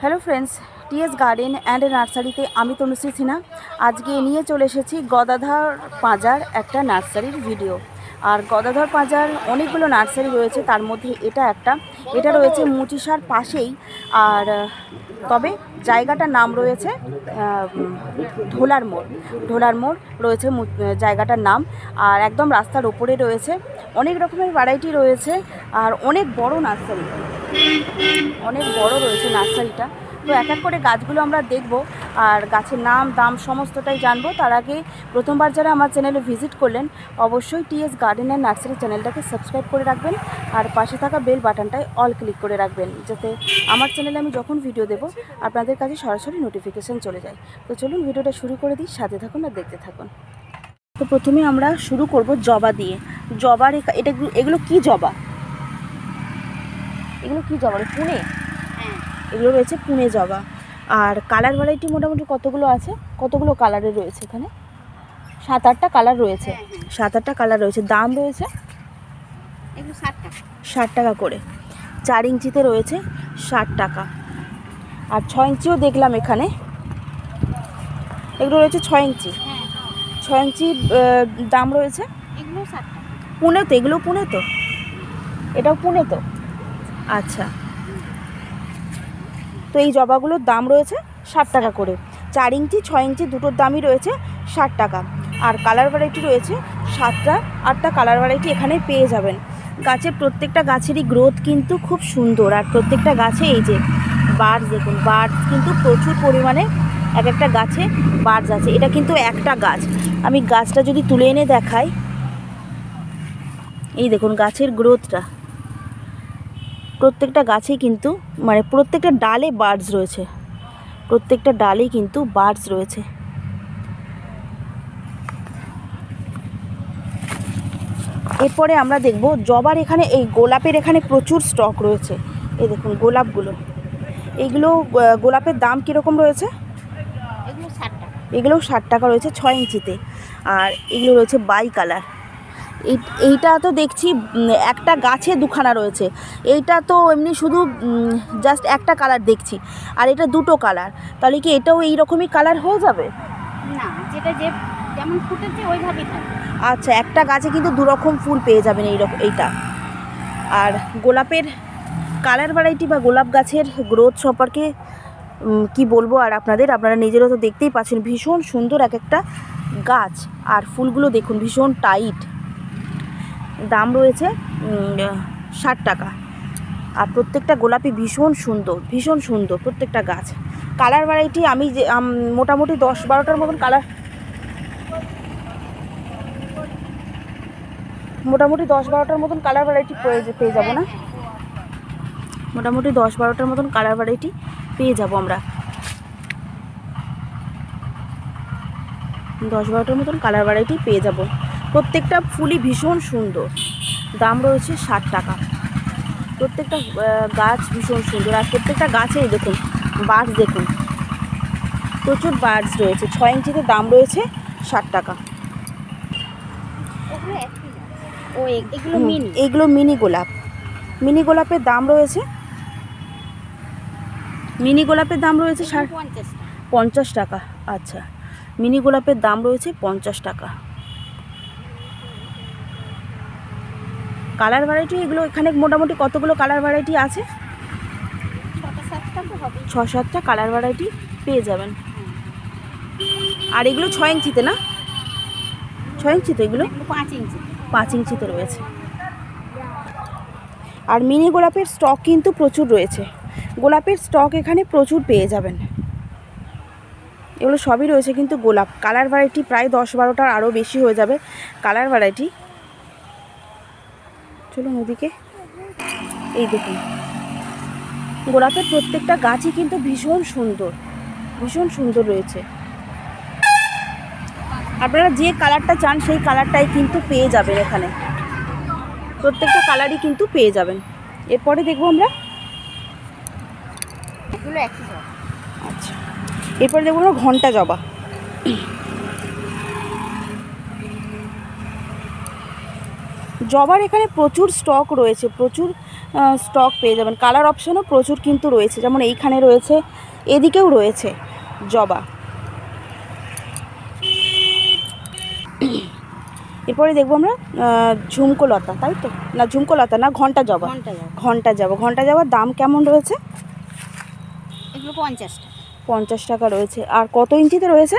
Hello friends, TS garden and নার্সারিতে আমি তনুশ্রী সিনহা আজকে নিয়ে চলে এসেছি গদাধর পাঁজার একটা নার্সারির ভিডিও। আর গদাধর পাঁজার অনেকগুলো নার্সারি রয়েছে, তার মধ্যে এটা রয়েছে মুচিশার পাশেই। আর তবে জায়গাটার নাম রয়েছে ঢোলার মোড় রয়েছে জায়গাটার নাম। আর একদম রাস্তার ওপরে রয়েছে, অনেক রকমের ভ্যারাইটি রয়েছে। আর অনেক বড় রয়েছে নার্সারিটা। তো এক এক করে গাছগুলো আমরা দেখব আর গাছের নাম দাম সমস্তটাই জানবো। তার আগে প্রথমবার যারা আমার চ্যানেলে ভিজিট করলেন অবশ্যই টিএস গার্ডেন অ্যান্ড নার্সারি চ্যানেলটাকে সাবস্ক্রাইব করে রাখবেন আর পাশে থাকা বেল বাটনটায় অল ক্লিক করে রাখবেন, যাতে আমার চ্যানেলে আমি যখন ভিডিও দেবো আপনাদের কাছে সরাসরি নোটিফিকেশান চলে যায়। তো চলুন ভিডিওটা শুরু করে দিই, সাথে থাকুন আর দেখতে থাকুন। তো প্রথমে আমরা শুরু করব জবা দিয়ে। এগুলো কি জবা? পুনে? হ্যাঁ, এগুলো রয়েছে পুনে জবা। আর কালার ভ্যারাইটি মোটামুটি কতগুলো কালারের রয়েছে এখানে? 7-8টা কালার রয়েছে। 7-8টা কালার রয়েছে। দাম রয়েছে এগুলো 60 টাকা করে। 4 ইঞ্চিতে রয়েছে 60 টাকা। আর 6 ইঞ্চিও দেখলাম এখানে, এগুলো রয়েছে 6 ইঞ্চি। 6 ইঞ্চি দাম রয়েছে এগুলো 60 টাকা। পুনে তো? এগুলো পুনে তো? এটাও পুনে তো? আচ্ছা, তো এই জবাগুলোর দাম রয়েছে 60 টাকা করে। 4 ইঞ্চি 6 ইঞ্চি দুটোর দামই রয়েছে 60 টাকা। আর কালার ভ্যারাইটি রয়েছে 7-8টা কালার ভ্যারাইটি এখানে পেয়ে যাবেন। প্রত্যেকটা গাছেরই গ্রোথ কিন্তু খুব সুন্দর। আর প্রত্যেকটা গাছে এই যে বার্ডস, দেখুন বার্ডস কিন্তু প্রচুর পরিমাণে এক একটা গাছে বার্ডস আছে। এটা কিন্তু একটা গাছ, আমি গাছটা যদি তুলে এনে দেখাই, এই দেখুন গাছের গ্রোথটা। প্রত্যেকটা গাছেই কিন্তু প্রত্যেকটা ডালে বার্ডস রয়েছে, প্রত্যেকটা ডালেই কিন্তু বার্ডস রয়েছে। এরপরে আমরা দেখব জবার এখানে এই গোলাপের এখানে প্রচুর স্টক রয়েছে। এই দেখুন গোলাপগুলো, এইগুলো গোলাপের দাম কীরকম রয়েছে? এগুলো 60 টাকা রয়েছে 6 ইঞ্চিতে। আর এগুলো রয়েছে বাই কালার। এইটা তো দেখছি একটা গাছে দুখানা রয়েছে। এইটা তো এমনি শুধু জাস্ট একটা কালার দেখছি, আর এটা দুটো কালার। তাহলে কি এটাও এইরকমই কালার হয়ে যাবে? না, যেমন ফুটেছে ওইভাবেই থাকবে। আচ্ছা, একটা গাছে কিন্তু দুরকম ফুল পেয়ে যাবেন এইটা। আর গোলাপের কালার ভ্যারাইটি বা গোলাপ গাছের গ্রোথ সম্পর্কে কি বলবো আর আপনারা নিজেরও তো দেখতেই পাচ্ছেন, ভীষণ সুন্দর এক একটা গাছ। আর ফুলগুলো দেখুন ভীষণ টাইট। দাম রয়েছে 60 টাকা। আর প্রত্যেকটা গোলাপি ভীষণ সুন্দর প্রত্যেকটা গাছ। কালার ভ্যারাইটি আমি যে মোটামুটি 10-12টার মতন কালার ভ্যারাইটি পেয়ে যাবো না? মোটামুটি 10-12টার মতন কালার ভ্যারাইটি পেয়ে যাবো আমরা। 10-12টার মতন কালার ভ্যারাইটি পেয়ে যাব। প্রত্যেকটা ফুলই ভীষণ সুন্দর। দাম রয়েছে 60 টাকা। প্রত্যেকটা গাছ ভীষণ সুন্দর। আর প্রত্যেকটা গাছেই দেখুন বার্ডস, দেখুন প্রচুর বার্ডস রয়েছে। 6 ইঞ্চিতে দাম রয়েছে 60 টাকা। এগুলো মিনি গোলাপ। মিনি গোলাপের দাম রয়েছে 50 টাকা। আচ্ছা, মিনি গোলাপের দাম রয়েছে 50 টাকা। কালার ভ্যারাইটি এগুলো এখানে মোটামুটি কতগুলো কালার ভ্যারাইটি আছে? 6-7টা কালার ভ্যারাইটি পেয়ে যাবেন। আর এগুলো 6 ইঞ্চিতে না? 6 ইঞ্চিতে এগুলো 5 ইঞ্চিতে রয়েছে। আর মিনি গোলাপের স্টক কিন্তু প্রচুর রয়েছে। গোলাপের স্টক এখানে প্রচুর পেয়ে যাবেন। এগুলো সবই রয়েছে কিন্তু গোলাপ। কালার ভ্যারাইটি প্রায় 10-12টার আরও বেশি হয়ে যাবে কালার ভ্যারাইটি। চলুন ওদিকে। এই দেখুন গোলাপের প্রত্যেকটা গাছই কিন্তু ভীষণ সুন্দর রয়েছে। আপনারা যে কালারটা চান সেই কালারটাই কিন্তু পেয়ে যাবেন এখানে। প্রত্যেকটা কালারই কিন্তু পেয়ে যাবেন। এরপরে দেখবো আমরা আচ্ছা, এরপরে দেখবো আমরা ঘন্টা জবা। জবার এখানে প্রচুর স্টক রয়েছে, প্রচুর স্টক পেয়ে যাবেন। কালার অপশানও প্রচুর কিন্তু রয়েছে, যেমন এইখানে রয়েছে, এদিকেও রয়েছে জবা। এরপরে দেখবো আমরা ঝুমকো লতা, তাই তো না, ঝুমকো লতা না, ঘন্টা জবা। ঘন্টা জবার দাম কেমন রয়েছে? এগুলো 50 টাকা। 50 টাকা রয়েছে। আর কত ইঞ্চিতে রয়েছে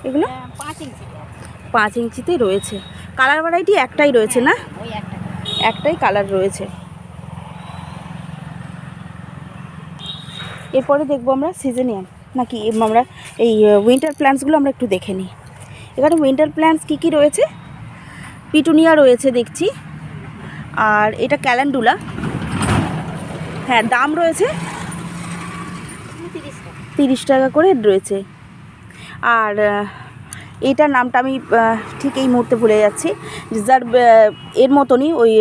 এগুলো? 5 ইঞ্চি। 5 ইঞ্চিতেই রয়েছে। কালার ভ্যারাইটি একটাই রয়েছে না? ওই একটা। একটাই কালার রয়েছে। এরপরে দেখবো আমরা সিজনিয়াম, নাকি আমরা এই উইন্টার প্ল্যান্টসগুলো আমরা একটু দেখে নিই। এখানে উইন্টার প্ল্যান্টস কী কী রয়েছে? পিটুনিয়া রয়েছে দেখছি, আর এটা ক্যালেন্ডুলা। হ্যাঁ, দাম রয়েছে 30 টাকা করে রয়েছে। আর এইটার নামটা আমি ঠিক এই মুহূর্তে ভুলে যাচ্ছি, যার এর মতনই ওই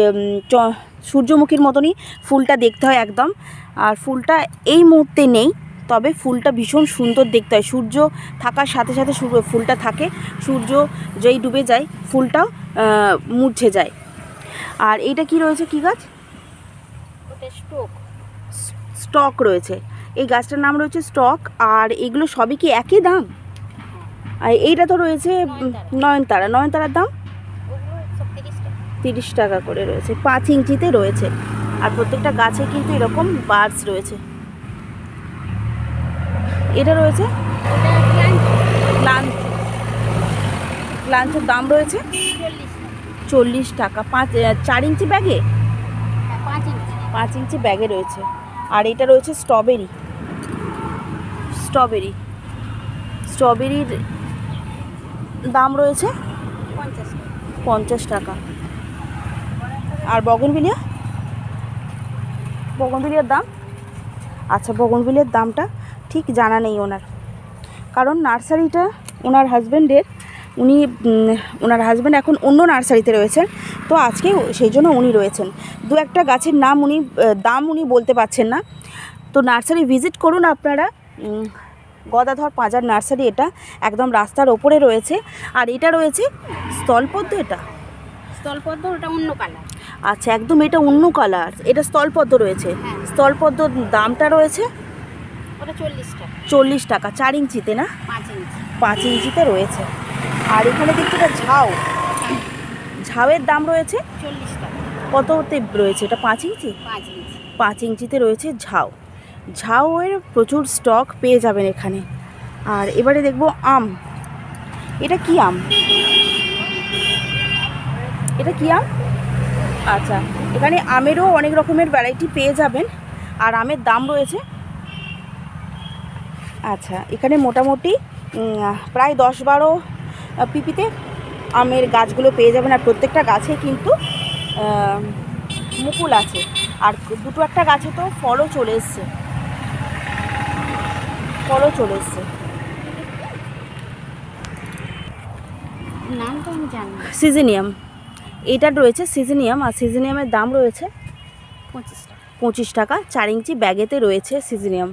সূর্যমুখীর মতনই ফুলটা দেখতে হয় একদম। আর ফুলটা এই মুহূর্তে নেই, তবে ফুলটা ভীষণ সুন্দর দেখতে হয়। সূর্য থাকার সাথে সাথে ফুলটা থাকে, সূর্য যেই ডুবে যায় ফুলটাও মুরঝে যায়। আর এইটা কি রয়েছে, কি গাছ? স্টক রয়েছে, এই গাছটার নাম রয়েছে স্টক। আর এগুলো সবই কি একই দাম? আর এইটা তো রয়েছে নয়নতারার দাম 30 টাকা করে রয়েছে, 5 ইঞ্চিতে রয়েছে। আর প্রত্যেকটা গাছে কিন্তু এরকম বার্ডস রয়েছে। এটা রয়েছে লাঞ্চের দাম রয়েছে 40 টাকা। 4 ইঞ্চি ব্যাগে, 5 ইঞ্চি ব্যাগে রয়েছে। আর এটা রয়েছে স্ট্রবেরির দাম রয়েছে 50 টাকা। আর বগনভিলিয়ার দাম, আচ্ছা, বগনভিলিয়ার দামটা ঠিক জানা নেই ওনার, কারণ নার্সারিটা ওনার হাজব্যান্ডের, ওনার হাজব্যান্ড এখন অন্য নার্সারিতে রয়েছেন, তো আজকে সেই জন্য উনি রয়েছেন। দু একটা গাছের দাম উনি বলতে পারছেন না। তো নার্সারি ভিজিট করুন আপনারা। গদাধর পাঁজার নার্সারি, এটা একদম রাস্তার ওপরে রয়েছে। আর এটা রয়েছে স্থলপদ্ম, ওটা অন্য কালার। আচ্ছা, একদম এটা অন্য কালার, এটা স্থলপদ্ম রয়েছে। স্থলপদ্মর দামটা রয়েছে ওটা 40 টাকা। 4 ইঞ্চিতে না, 5 ইঞ্চিতে রয়েছে। আর এখানে দেখতে একটা ঝাউয়ের দাম রয়েছে 40 টাকা। কততে রয়েছে এটা? 5 ইঞ্চি। 5 ইঞ্চিতে রয়েছে ঝাউয়ের প্রচুর স্টক পেয়ে যাবেন এখানে। আর এবারে দেখবো আম। এটা কি আম? আচ্ছা, এখানে আমেরও অনেক রকমের ভ্যারাইটি পেয়ে যাবেন। আর আমের দাম রয়েছে, আচ্ছা, এখানে মোটামুটি প্রায় 10-12 পিপিতে আমের গাছগুলো পেয়ে যাবেন। আর প্রত্যেকটা গাছে কিন্তু মুকুল আছে। আর দুটো একটা গাছে তো ফলও চলে এসছে। নামটা আমি জানি না। সিজনিয়াম, এটা রয়েছে সিজনিয়াম। আর সিজনিয়ামের দাম রয়েছে 25 টাকা। 4 ইঞ্চি ব্যাগেতে রয়েছে সিজনিয়াম।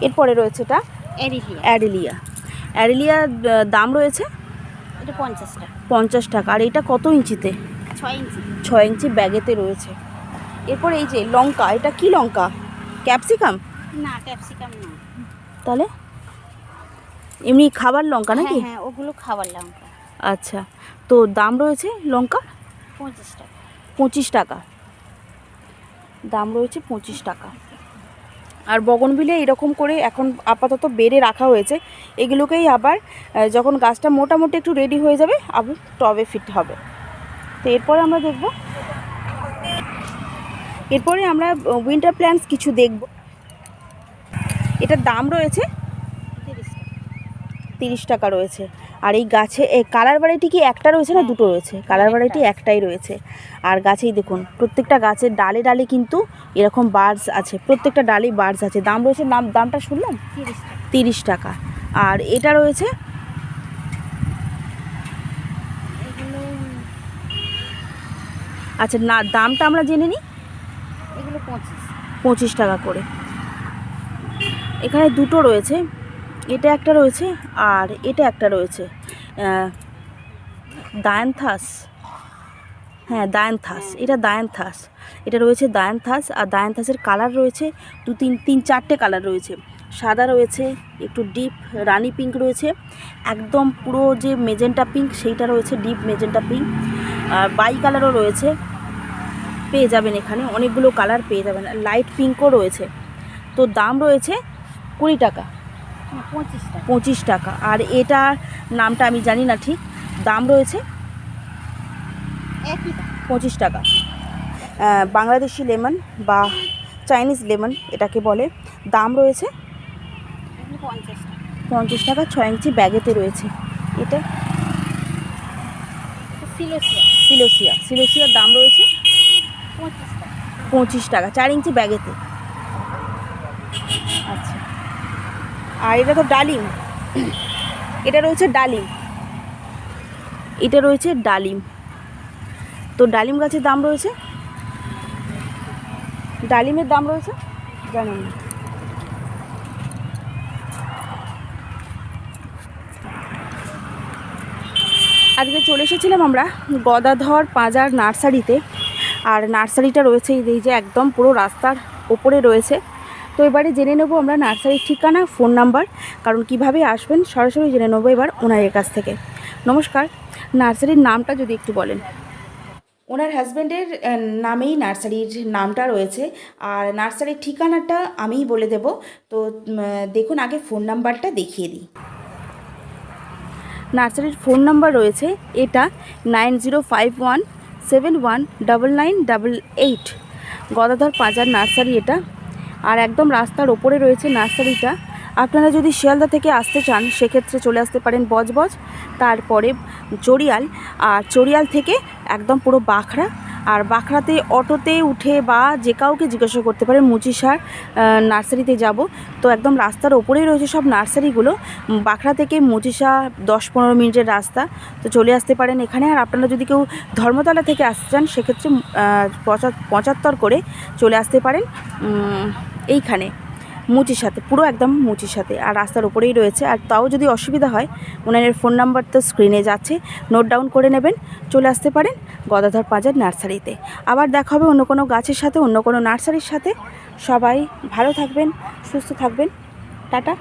এরপরে রয়েছে এটা অ্যাডিলিয়ার দাম রয়েছে এটা 50 টাকা। আর এটা কত ইঞ্চিতে? 6 ইঞ্চি ব্যাগেতে রয়েছে। এরপর এই যে লঙ্কা, এটা কি লঙ্কা? ক্যাপসিকাম না, ক্যাপসিকাম না। তাহলে এমনি খাবার লঙ্কা নাকি? হ্যাঁ, ওগুলো খাবার লঙ্কা। আচ্ছা, তো দাম রয়েছে লঙ্কা 25 টাকা। দাম রয়েছে 25 টাকা। আর বগনভিলে এরকম করে এখন আপাতত বেড়ে রাখা হয়েছে। এগুলোকেই আবার যখন গাছটা মোটামুটি একটু রেডি হয়ে যাবে আবার টবে ফিট হবে। তো এরপরে আমরা উইন্টার প্ল্যান্টস কিছু দেখব। এটার দাম রয়েছে 30 টাকা রয়েছে। আর এই গাছে কালার ভ্যারাইটি কি একটা রয়েছে না দুটো রয়েছে? কালার ভ্যারাইটি একটাই রয়েছে। আর গাছেই দেখুন প্রত্যেকটা গাছের ডালে কিন্তু এরকম বার্ডস আছে, প্রত্যেকটা ডালেই বার্ডস আছে। দাম রয়েছে, দামটা শুনলাম 30 টাকা। আর এটা রয়েছে, আচ্ছা না, দামটা আমরা জেনে নিই। এগুলো 25 টাকা করে। এখানে দুটো রয়েছে, এটা একটা রয়েছে আর এটা একটা রয়েছে। দায়ানথাস, হ্যাঁ দায়ানথাস, এটা দায়ানথাস, এটা রয়েছে দায়ানথাস। আর দায়ানথাসের কালার রয়েছে তিন চারটে কালার রয়েছে। সাদা রয়েছে, একটু ডিপ রানি পিঙ্ক রয়েছে, একদম পুরো যে মেজেন্টা পিঙ্ক সেইটা রয়েছে, ডিপ মেজেন্টা পিঙ্ক। আর বাই কালারও রয়েছে, পেয়ে যাবেন এখানে অনেকগুলো কালার পেয়ে যাবেন। লাইট পিঙ্কও রয়েছে। তো দাম রয়েছে 20 টাকা, 25 টাকা। আর এটার নামটা আমি জানি না ঠিক, দাম রয়েছে 25 টাকা। বাংলাদেশি লেমন বা চাইনিজ লেমন এটাকে বলে, দাম রয়েছে 50 টাকা। 6 ইঞ্চি ব্যাগেতে রয়েছে। এটা সিলোসিয়ার দাম রয়েছে 25 টাকা, 4 ইঞ্চি ব্যাগেতে। আচ্ছা, আর এটা তো ডালিম, এটা রয়েছে ডালিম, এটা রয়েছে ডালিম। তো ডালিম গাছের দাম রয়েছে, ডালিমের দাম রয়েছে জানেন না। আজকে চলে এসেছিলাম আমরা গদাধর পাঁজার নার্সারিতে। আর নার্সারিটা রয়েছে এই যে একদম পুরো রাস্তার ওপরে রয়েছে। তো এবারে জেনে নেবো আমরা নার্সারির ঠিকানা, ফোন নাম্বার, কারণ কিভাবে আসবেন সরাসরি জেনে নেবো এবার ওনারের কাছ থেকে। নমস্কার, নার্সারির নামটা যদি একটু বলেন। ওনার হাজব্যান্ডের নামেই নার্সারির নামটা রয়েছে, আর নার্সারির ঠিকানাটা আমিই বলে দেব। তো দেখুন, আগে ফোন নাম্বারটা দেখিয়ে দিই। নার্সারির ফোন নাম্বার রয়েছে এটা 9051719988। গদাধর পাঁজার নার্সারি এটা, আর একদম রাস্তার ওপরে রয়েছে নার্সারিটা। আপনারা যদি শিয়ালদা থেকে আসতে চান সেক্ষেত্রে চলে আসতে পারেন বজবজ, তারপরে চড়িয়াল, আর চড়িয়াল থেকে একদম পুরো বাঁকড়া। আর বাঁকড়াতে অটোতে উঠে বা যে কাউকে জিজ্ঞাসা করতে পারেন মুচিশার নার্সারিতে যাব। তো একদম রাস্তার ওপরেই রয়েছে সব নার্সারিগুলো। বাঁকড়া থেকে মুচিশা 10-15 মিনিটের রাস্তা। তো চলে আসতে পারেন এখানে। আর আপনারা যদি কেউ ধর্মতলা থেকে আসতে চান সেক্ষেত্রে 75 করে চলে আসতে পারেন এইখানে মুচিশাতে, পুরো একদম মুচিশাতে, আর রাস্তার উপরেই রয়েছে। আর তাও যদি অসুবিধা হয়, ওনার ফোন নাম্বার তো স্ক্রিনে যাচ্ছে, নোট ডাউন করে নেবেন, চলে আসতে পারেন গদাধর পাঁজার নার্সারিতে। আবার দেখা হবে অন্য কোনো গাছের সাথে, অন্য কোনো নার্সারির সাথে। সবাই ভালো থাকবেন, সুস্থ থাকবেন, টাটা।